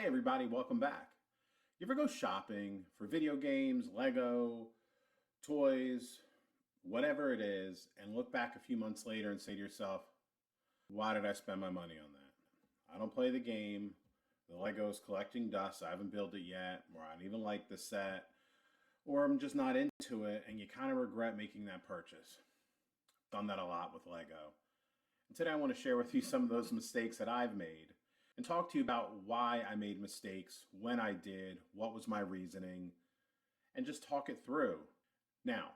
Hey everybody, welcome back. You ever go shopping for video games, Lego, toys, whatever it is, and look back a few months later and say to yourself, why did I spend my money on that? I don't play the game. The Lego is collecting dust. I haven't built it yet, or I don't even like the set, or I'm just not into it, and you kind of regret making that purchase. Done that a lot with Lego. And today I want to share with you some of those mistakes that I've made and talk to you about why I made mistakes, when I did, what was my reasoning, and just talk it through. Now,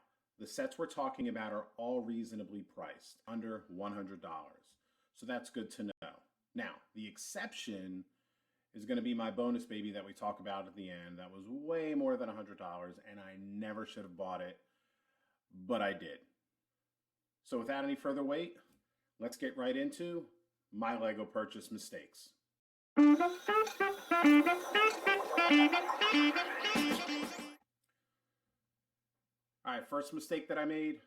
the sets we're talking about are all reasonably priced, under $100. So that's good to know. Now, the exception is going to be my bonus baby that we talk about at the end. That was way more than $100, and I never should have bought it, but I did. So without any further wait, let's get right into my Lego purchase mistakes. All right, first mistake that I made,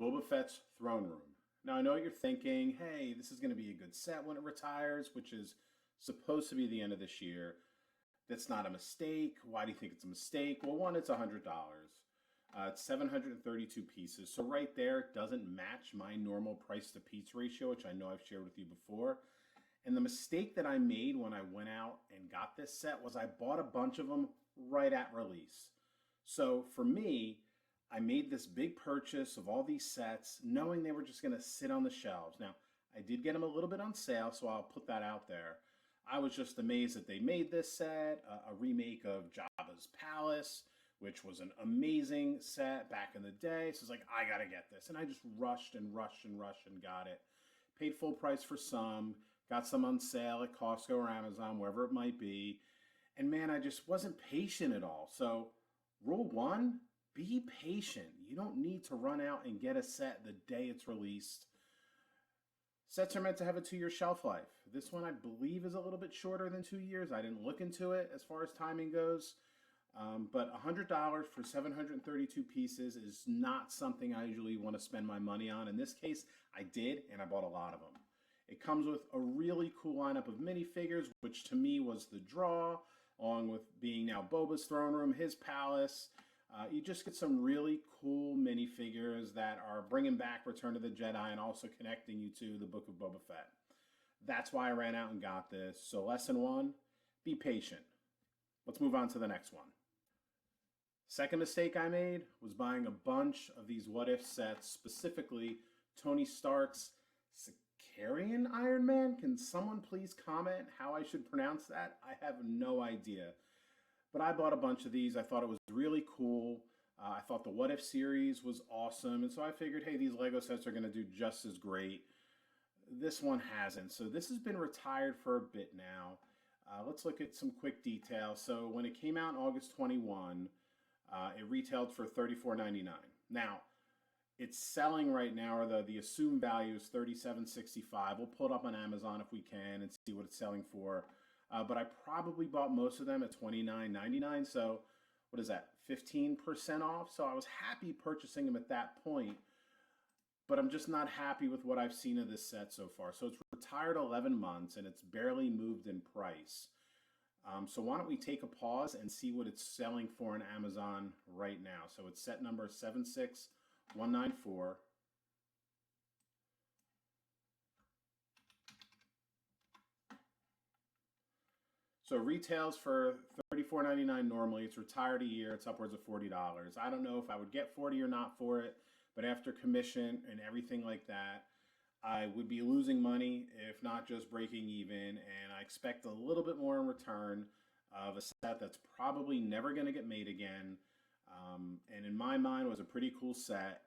Boba Fett's throne room. Now I know you're thinking, hey, this is going to be a good set when it retires, which is supposed to be the end of this year. That's not a mistake. Why do you think it's a mistake? Well, one, it's $100. It's 732 pieces. So right there doesn't match my normal price to piece ratio, which I know I've shared with you before. And the mistake that I made when I went out and got this set was I bought a bunch of them right at release. So for me, I made this big purchase of all these sets knowing they were just going to sit on the shelves. Now, I did get them a little bit on sale, so I'll put that out there. I was just amazed that they made this set, a remake of Jabba's Palace, which was an amazing set back in the day. So it's like, I got to get this. And I just rushed and got it. Paid full price for some, got some on sale at Costco or Amazon, wherever it might be. And man, I just wasn't patient at all. So rule one, be patient. You don't need to run out and get a set the day it's released. Sets are meant to have a 2-year shelf life. This one I believe is a little bit shorter than 2 years. I didn't look into it as far as timing goes. But $100 for 732 pieces is not something I usually want to spend my money on. In this case, I did, and I bought a lot of them. It comes with a really cool lineup of minifigures, which to me was the draw, along with being now Boba's throne room, his palace. You just get some really cool minifigures that are bringing back Return of the Jedi and also connecting you to the Book of Boba Fett. That's why I ran out and got this. So lesson one, be patient. Let's move on to the next one. Second mistake I made was buying a bunch of these What If sets, specifically Tony Stark's Saran Iron Man. Can someone please comment how I should pronounce that? I have no idea. But I bought a bunch of these. I thought it was really cool. I thought the What If series was awesome. And so I figured, hey, these Lego sets are going to do just as great. This one hasn't. So this has been retired for a bit now. Let's look at some quick details. So when it came out in August 21, it retailed for $34.99. Now, it's selling right now, or the assumed value is $37.65. We'll pull it up on Amazon if we can and see what it's selling for. But I probably bought most of them at $29.99. So what is that, 15% off? So I was happy purchasing them at that point, but I'm just not happy with what I've seen of this set so far. So it's retired 11 months and it's barely moved in price. So why don't we take a pause and see what it's selling for on Amazon right now. So it's set number 76194. So retails for $34.99 normally. It's retired a year. It's upwards of $40. I don't know if I would get $40 or not for it, but after commission and everything like that, I would be losing money, if not just breaking even, and I expect a little bit more in return of a set that's probably never going to get made again. And in my mind, it was a pretty cool set.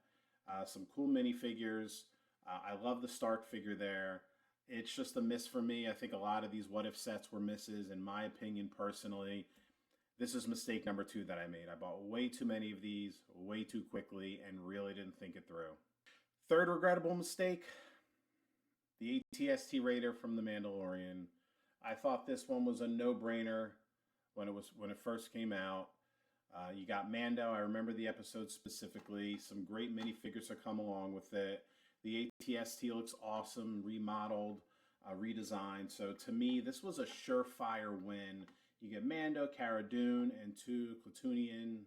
Some cool minifigures. I love the Stark figure there. It's just a miss for me. I think a lot of these What If sets were misses, in my opinion, personally. This is mistake number 2 that I made. I bought way too many of these way too quickly and really didn't think it through. Third regrettable mistake, the Atst Raider from The Mandalorian. I thought this one was a no-brainer when it first came out. You got Mando. I remember the episode specifically. Some great minifigures have come along with it. The Atst looks awesome, remodeled. redesign. So to me, this was a surefire win. You get Mando, Cara Dune, and two Klatooinian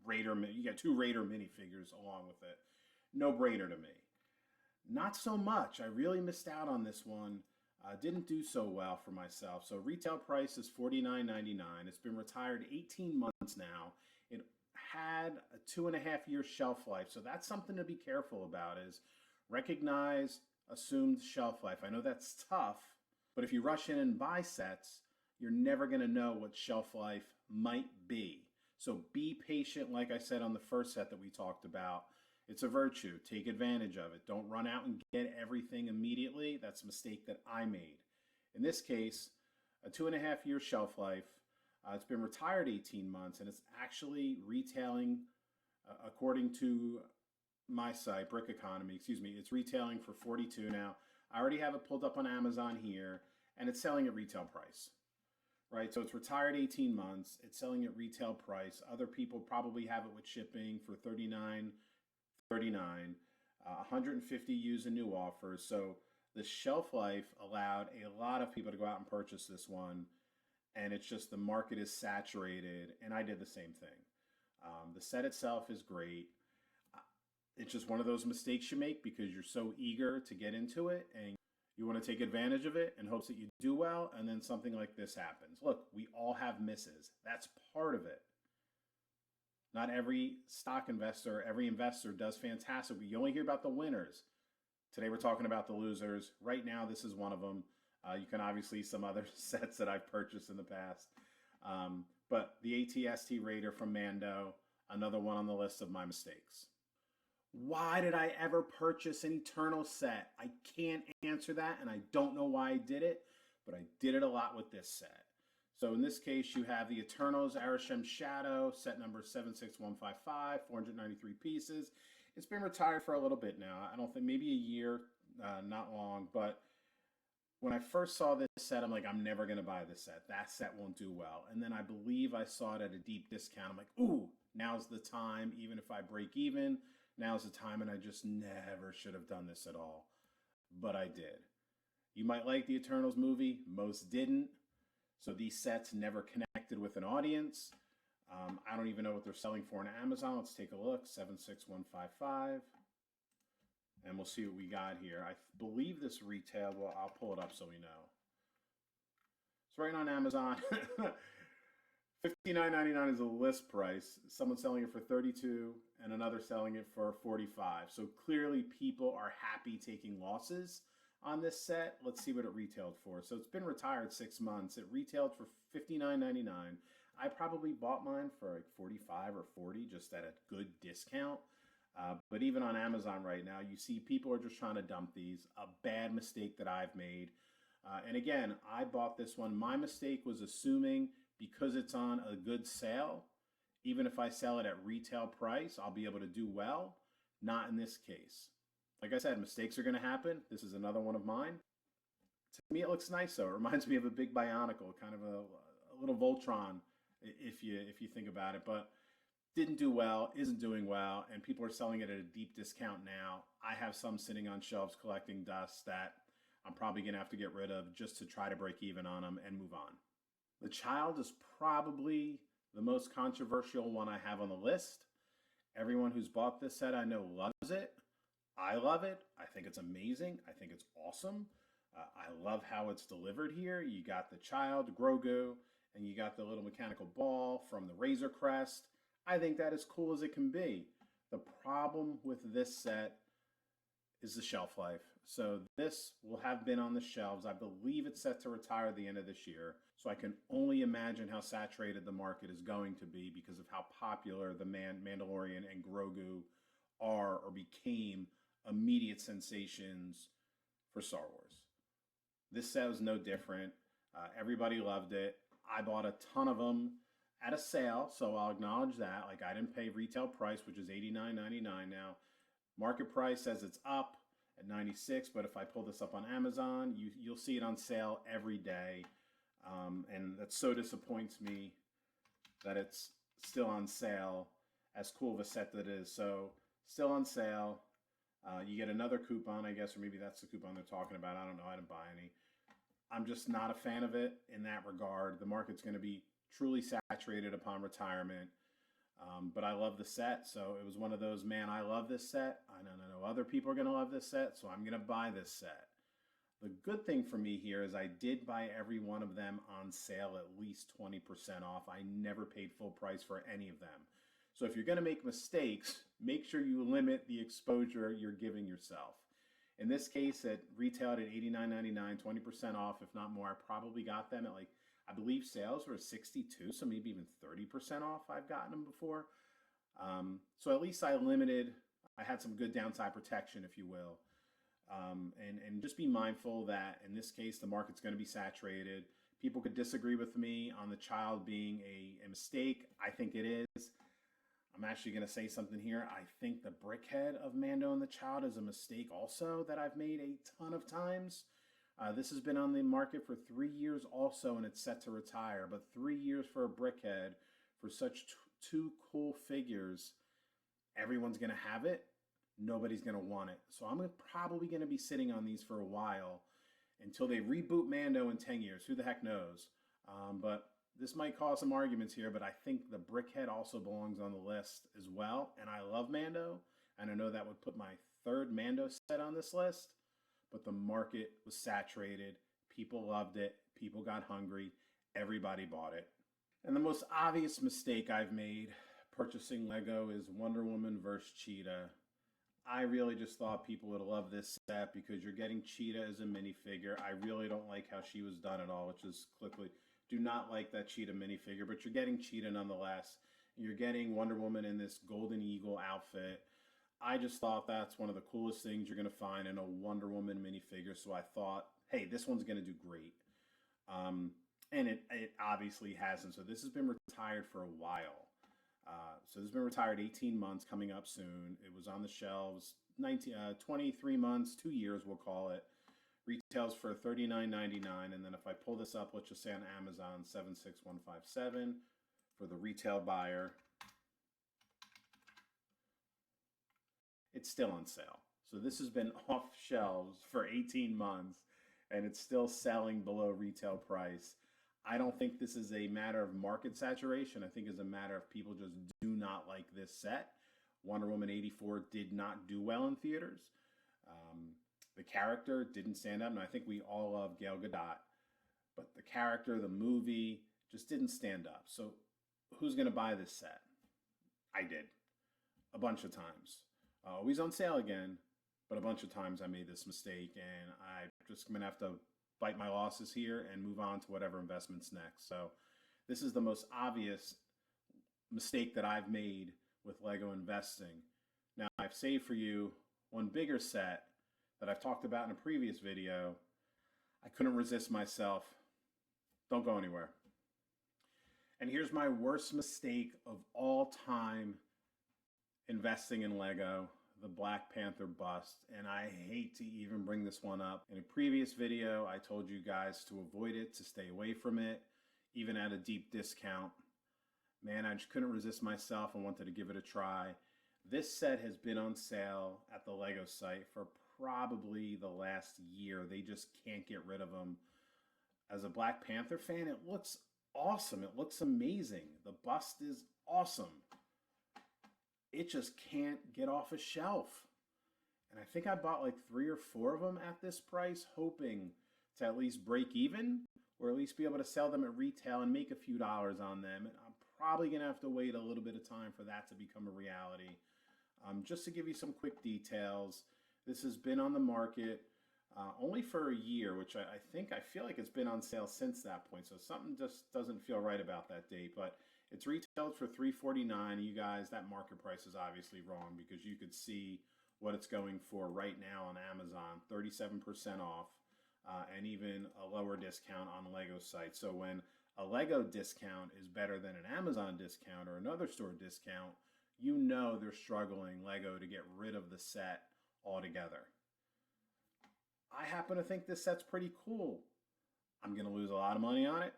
Raider. You get two Raider minifigures along with it. No brainer to me. Not so much. I really missed out on this one. Didn't do so well for myself. So retail price is $49.99. It's been retired 18 months now. It had a 2.5-year shelf life. So that's something to be careful about, is recognize assumed shelf life. I know that's tough, but if you rush in and buy sets, you're never going to know what shelf life might be. So be patient, like I said on the first set that we talked about. It's a virtue. Take advantage of it. Don't run out and get everything immediately. That's a mistake that I made. In this case, a 2.5-year shelf life. It's been retired 18 months, and it's actually retailing, according to my site, Brick Economy, excuse me, it's retailing for $42 now. I already have it pulled up on Amazon here, and it's selling at retail price, right? So it's retired 18 months. It's selling at retail price. Other people probably have it with shipping for $39.39. 150 used and new offers. So the shelf life allowed a lot of people to go out and purchase this one, and it's just the market is saturated, and I did the same thing. The set itself is great. It's just one of those mistakes you make because you're so eager to get into it and you want to take advantage of it in hopes that you do well, and then something like this happens. Look, we all have misses. That's part of it. Not every stock investor, every investor does fantastic. You only hear about the winners. Today we're talking about the losers. Right now, this is one of them. You can obviously see some other sets that I've purchased in the past. But the Atst Raider from Mando, another one on the list of my mistakes. Why did I ever purchase an Eternal set? I can't answer that, and I don't know why I did it, but I did it a lot with this set. So in this case, you have the Eternals Arishem Shadow, set number 76155, 493 pieces. It's been retired for a little bit now. I don't think, maybe a year, not long, but when I first saw this set, I'm like, I'm never going to buy this set. That set won't do well. And then I believe I saw it at a deep discount. I'm like, ooh, now's the time. Even if I break even, now's the time, and I just never should have done this at all. But I did. You might like the Eternals movie. Most didn't. So these sets never connected with an audience. I don't even know what they're selling for on Amazon. Let's take a look. 76155. And we'll see what we got here. I believe this retailed. Well, I'll pull it up so we know. It's right on Amazon. $59.99 is a list price. Someone's selling it for $32 and another selling it for $45. So clearly people are happy taking losses on this set. Let's see what it retailed for. So it's been retired 6 months. It retailed for $59.99. I probably bought mine for like $45 or $40 just at a good discount. But even on Amazon right now, you see people are just trying to dump these. A bad mistake that I've made. And again, I bought this one. My mistake was assuming because it's on a good sale, even if I sell it at retail price, I'll be able to do well. Not in this case. Like I said, mistakes are going to happen. This is another one of mine. To me, it looks nice, though. It reminds me of a big Bionicle, kind of a little Voltron, if you think about it. But didn't do well, isn't doing well, and people are selling it at a deep discount now. I have some sitting on shelves collecting dust that I'm probably going to have to get rid of just to try to break even on them and move on. The Child is probably the most controversial one I have on the list. Everyone who's bought this set I know loves it. I love it. I think it's amazing. I think it's awesome. I love how it's delivered here. You got the Child, Grogu, and you got the little mechanical ball from the Razor Crest. I think that is cool as it can be. The problem with this set is the shelf life. So this will have been on the shelves. I believe it's set to retire at the end of this year. So I can only imagine how saturated the market is going to be because of how popular the Mandalorian and Grogu are or became immediate sensations for Star Wars. This set was no different. Everybody loved it. I bought a ton of them at a sale, so I'll acknowledge that. Like, I didn't pay retail price, which is $89.99 now. Market price says it's up at $96, but if I pull this up on Amazon, you'll see it on sale every day. And that so disappoints me that it's still on sale, as cool of a set that it is. So still on sale. You get another coupon, I guess, or maybe that's the coupon they're talking about. I don't know. I didn't buy any. I'm just not a fan of it in that regard. The market's going to be truly saturated upon retirement. But I love the set. So it was one of those, man, I love this set. I know other people are going to love this set. So I'm going to buy this set. The good thing for me here is I did buy every one of them on sale at least 20% off. I never paid full price for any of them. So if you're going to make mistakes, make sure you limit the exposure you're giving yourself. In this case, it retailed at $89.99, 20% off, if not more. I probably got them at like, I believe sales were 62, so maybe even 30% off. I've gotten them before. So at least I had some good downside protection, if you will. And just be mindful that in this case, the market's going to be saturated. People could disagree with me on the child being a mistake. I think it is. I'm actually going to say something here. I think the brickhead of Mando and the Child is a mistake also that I've made a ton of times. This has been on the market for 3 years also, and it's set to retire. But 3 years for a brickhead for such two cool figures, everyone's going to have it. Nobody's going to want it. So I'm probably going to be sitting on these for a while until they reboot Mando in 10 years. Who the heck knows? But this might cause some arguments here, but I think the brickhead also belongs on the list as well. And I love Mando, and I know that would put my third Mando set on this list, but the market was saturated. People loved it. People got hungry. Everybody bought it. And the most obvious mistake I've made purchasing Lego is Wonder Woman versus Cheetah. I really just thought people would love this set because you're getting Cheetah as a minifigure. I really don't like how she was done at all, which is quickly. Do not like that Cheetah minifigure, but you're getting Cheetah nonetheless. You're getting Wonder Woman in this Golden Eagle outfit. I just thought that's one of the coolest things you're going to find in a Wonder Woman minifigure. So I thought, hey, this one's going to do great. And it obviously hasn't. So this has been retired for a while. So this has been retired 18 months, coming up soon. It was on the shelves 23 months, 2 years, we'll call it. Retails for $39.99, and then if I pull this up, let's just say on Amazon, $76157 for the retail buyer. It's still on sale. So this has been off shelves for 18 months, and it's still selling below retail price. I don't think this is a matter of market saturation. I think it's a matter of people just do not like this set. Wonder Woman 84 did not do well in theaters. The character didn't stand up, and I think we all love Gal Gadot. But the character, the movie, just didn't stand up. So who's going to buy this set? I did. A bunch of times. Always on sale again, but a bunch of times I made this mistake, and I'm just going to have to bite my losses here and move on to whatever investment's next. So this is the most obvious mistake that I've made with Lego investing. Now, I've saved for you one bigger set that I've talked about in a previous video. I couldn't resist myself. Don't go anywhere. And here's my worst mistake of all time investing in Lego, the Black Panther bust. And I hate to even bring this one up. In a previous video, I told you guys to avoid it, to stay away from it, even at a deep discount. Man, I just couldn't resist myself and wanted to give it a try. This set has been on sale at the Lego site for probably the last year. They just can't get rid of them. As a Black Panther fan, it looks awesome. It looks amazing. The bust is awesome. It just can't get off a shelf. And I think I bought like 3 or 4 of them at this price, hoping to at least break even or at least be able to sell them at retail and make a few dollars on them. And I'm probably going to have to wait a little bit of time for that to become a reality. Just to give you some quick details, this has been on the market only for a year, which I feel like it's been on sale since that point. So something just doesn't feel right about that date. But it's retailed for $349. You guys, that market price is obviously wrong because you could see what it's going for right now on Amazon, 37% off, and even a lower discount on Lego sites. So when a Lego discount is better than an Amazon discount or another store discount, you know they're struggling, Lego, to get rid of the set altogether. I happen to think this set's pretty cool. I'm going to lose a lot of money on it,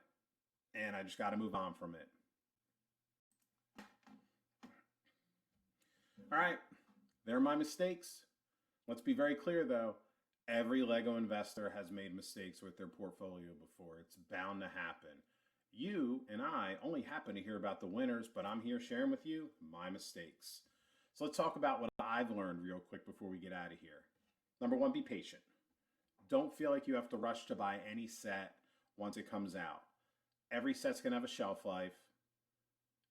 and I just got to move on from it. All right, there are my mistakes. Let's be very clear though, every Lego investor has made mistakes with their portfolio before. It's bound to happen. You and I only happen to hear about the winners, but I'm here sharing with you my mistakes. So let's talk about what I've learned real quick before we get out of here. Number one, be patient. Don't feel like you have to rush to buy any set once it comes out. Every set's going to have a shelf life.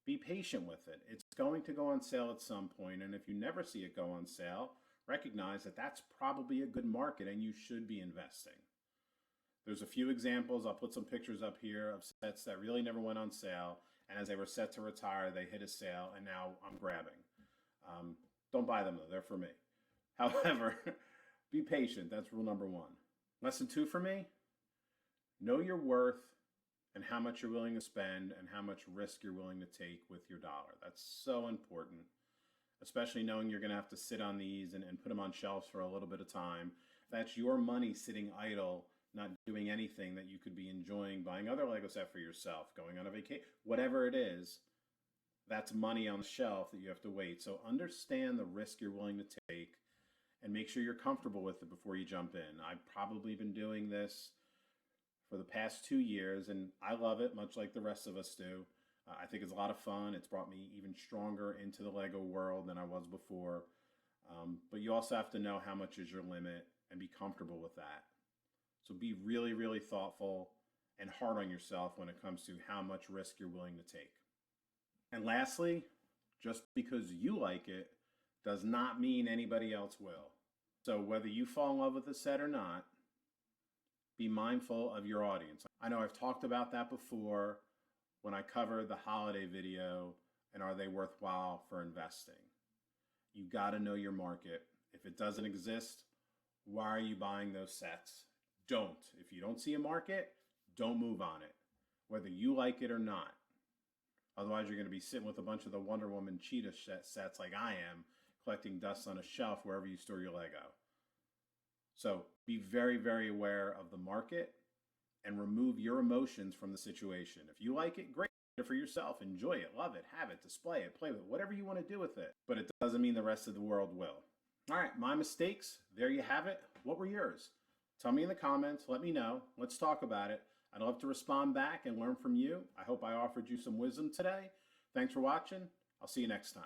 Be patient with it. It's going to go on sale at some point, and if you never see it go on sale, recognize that that's probably a good market and you should be investing. There's a few examples. I'll put some pictures up here of sets that really never went on sale, and as they were set to retire, they hit a sale, and now I'm grabbing. Don't buy them though, they're for me. However, be patient. That's rule number one. Lesson two for me, know your worth and how much you're willing to spend and how much risk you're willing to take with your dollar. That's so important, especially knowing you're going to have to sit on these and put them on shelves for a little bit of time. That's your money sitting idle, not doing anything that you could be enjoying, buying other Lego set for yourself, going on a vacation, whatever it is. That's money on the shelf that you have to wait. So understand the risk you're willing to take and make sure you're comfortable with it before you jump in. I've probably been doing this for the past 2 years, and I love it, much like the rest of us do. I think it's a lot of fun. It's brought me even stronger into the Lego world than I was before. But you also have to know how much is your limit and be comfortable with that. So be really, really thoughtful and hard on yourself when it comes to how much risk you're willing to take. And lastly, just because you like it does not mean anybody else will. So whether you fall in love with the set or not, be mindful of your audience. I know I've talked about that before when I covered the holiday video and are they worthwhile for investing. You got to know your market. If it doesn't exist, why are you buying those sets? Don't. If you don't see a market, don't move on it, whether you like it or not. Otherwise, you're going to be sitting with a bunch of the Wonder Woman Cheetah sets like I am, collecting dust on a shelf wherever you store your Lego. So be very, very aware of the market and remove your emotions from the situation. If you like it, great. For yourself, enjoy it, love it, have it, display it, play with it, whatever you want to do with it. But it doesn't mean the rest of the world will. All right, my mistakes, there you have it. What were yours? Tell me in the comments, let me know. Let's talk about it. I'd love to respond back and learn from you. I hope I offered you some wisdom today. Thanks for watching. I'll see you next time.